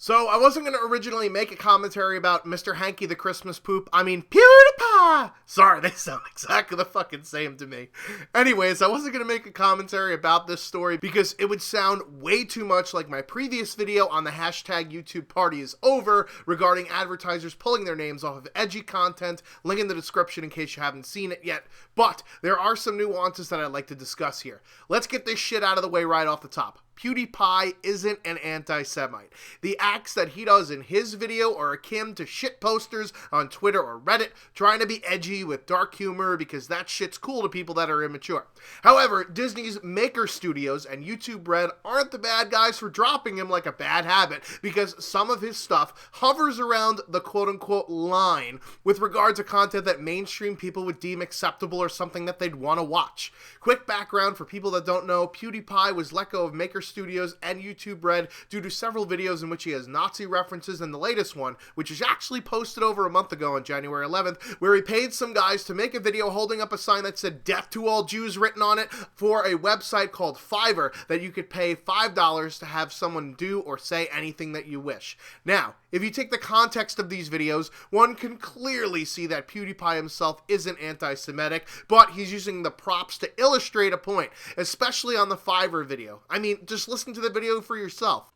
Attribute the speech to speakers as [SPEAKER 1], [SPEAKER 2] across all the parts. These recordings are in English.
[SPEAKER 1] So, I wasn't going to originally make a commentary about Mr. Hanky the Christmas Poop. I mean, PewDiePie! Sorry, they sound exactly the fucking same to me. Anyways, I wasn't going to make a commentary about this story because it would sound way too much like my previous video on the hashtag YouTube party is over regarding advertisers pulling their names off of edgy content. Link in the description in case you haven't seen it yet. But there are some nuances that I'd like to discuss here. Let's get this shit out of the way right off the top. PewDiePie isn't an anti-Semite. The acts that he does in his video are akin to shit posters on Twitter or Reddit trying to be edgy with dark humor because that shit's cool to people that are immature. However, Disney's Maker Studios and YouTube Red aren't the bad guys for dropping him like a bad habit because some of his stuff hovers around the quote-unquote line with regard to content that mainstream people would deem acceptable or something that they'd want to watch. Quick background for people that don't know, PewDiePie was let go of Maker Studios and YouTube Red due to several videos in which he has Nazi references, and the latest one, which was actually posted over a month ago on January 11th, where he paid some guys to make a video holding up a sign that said "Death to All Jews" written on it for a website called Fiverr that you could pay $5 to have someone do or say anything that you wish. Now, if you take the context of these videos, one can clearly see that PewDiePie himself isn't anti-Semitic, but he's using the props to illustrate a point, especially on the Fiverr video. I mean, just listen to the video for yourself.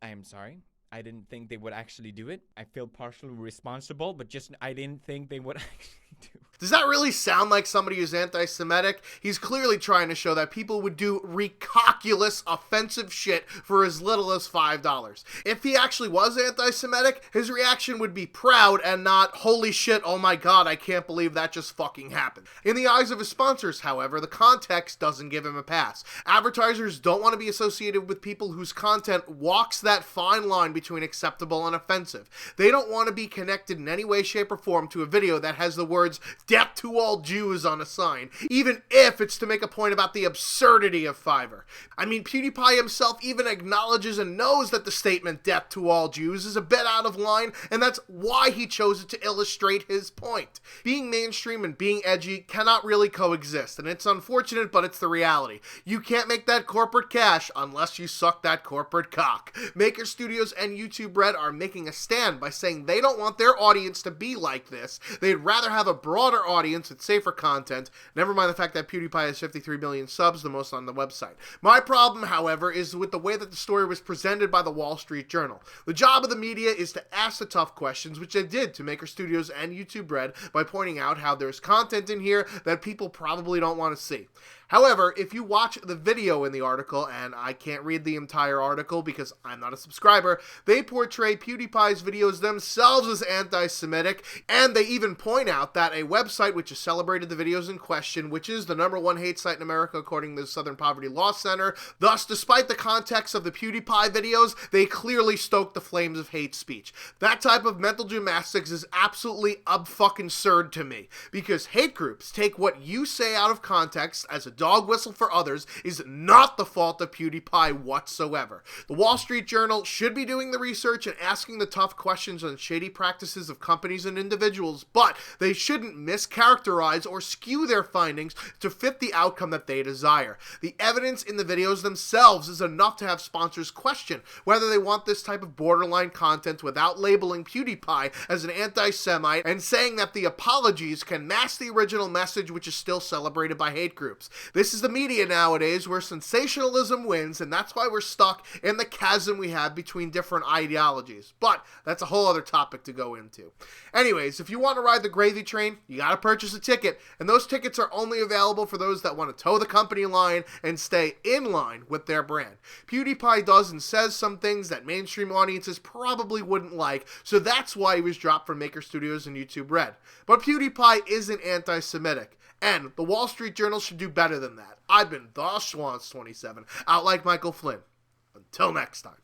[SPEAKER 2] I am sorry. I didn't think they would actually do it. I feel partially responsible, but I didn't think they would actually do it.
[SPEAKER 1] Does that really sound like somebody who's anti-Semitic? He's clearly trying to show that people would do ridiculous, offensive shit for as little as $5. If he actually was anti-Semitic, his reaction would be proud and not, holy shit, oh my god, I can't believe that just fucking happened. In the eyes of his sponsors, however, the context doesn't give him a pass. Advertisers don't want to be associated with people whose content walks that fine line between acceptable and offensive. They don't want to be connected in any way, shape, or form to a video that has the words "Death to All Jews" on a sign, even if it's to make a point about the absurdity of Fiverr. I mean, PewDiePie himself even acknowledges and knows that the statement "Death to All Jews" is a bit out of line, and that's why he chose it to illustrate his point. Being mainstream and being edgy cannot really coexist, and it's unfortunate, but it's the reality. You can't make that corporate cash unless you suck that corporate cock. Maker Studios and YouTube Red are making a stand by saying they don't want their audience to be like this. They'd rather have a broader audience with safer content, never mind the fact that PewDiePie has 53 million subs, the most on the website. My problem, however, is with the way that the story was presented by the Wall Street Journal. The job of the media is to ask the tough questions, which they did to Maker Studios and YouTube Red by pointing out how there's content in here that people probably don't want to see. However, if you watch the video in the article, and I can't read the entire article because I'm not a subscriber, they portray PewDiePie's videos themselves as anti-Semitic, and they even point out that a website which has celebrated the videos in question, which is the #1 hate site in America according to the Southern Poverty Law Center, thus, despite the context of the PewDiePie videos, they clearly stoke the flames of hate speech. That type of mental gymnastics is absolutely ab-fucking-surd to me, because hate groups take what you say out of context as a dog whistle for others is not the fault of PewDiePie whatsoever. The Wall Street Journal should be doing the research and asking the tough questions on shady practices of companies and individuals, but they shouldn't mischaracterize or skew their findings to fit the outcome that they desire. The evidence in the videos themselves is enough to have sponsors question whether they want this type of borderline content without labeling PewDiePie as an anti-Semite and saying that the apologies can mask the original message, which is still celebrated by hate groups. This is the media nowadays where sensationalism wins, and that's why we're stuck in the chasm we have between different ideologies. But that's a whole other topic to go into. Anyways, if you want to ride the gravy train, you gotta purchase a ticket, and those tickets are only available for those that want to toe the company line and stay in line with their brand. PewDiePie does and says some things that mainstream audiences probably wouldn't like, so that's why he was dropped from Maker Studios and YouTube Red. But PewDiePie isn't anti-Semitic. And the Wall Street Journal should do better than that. I've been The Schwantz27, out like Michael Flynn. Until next time.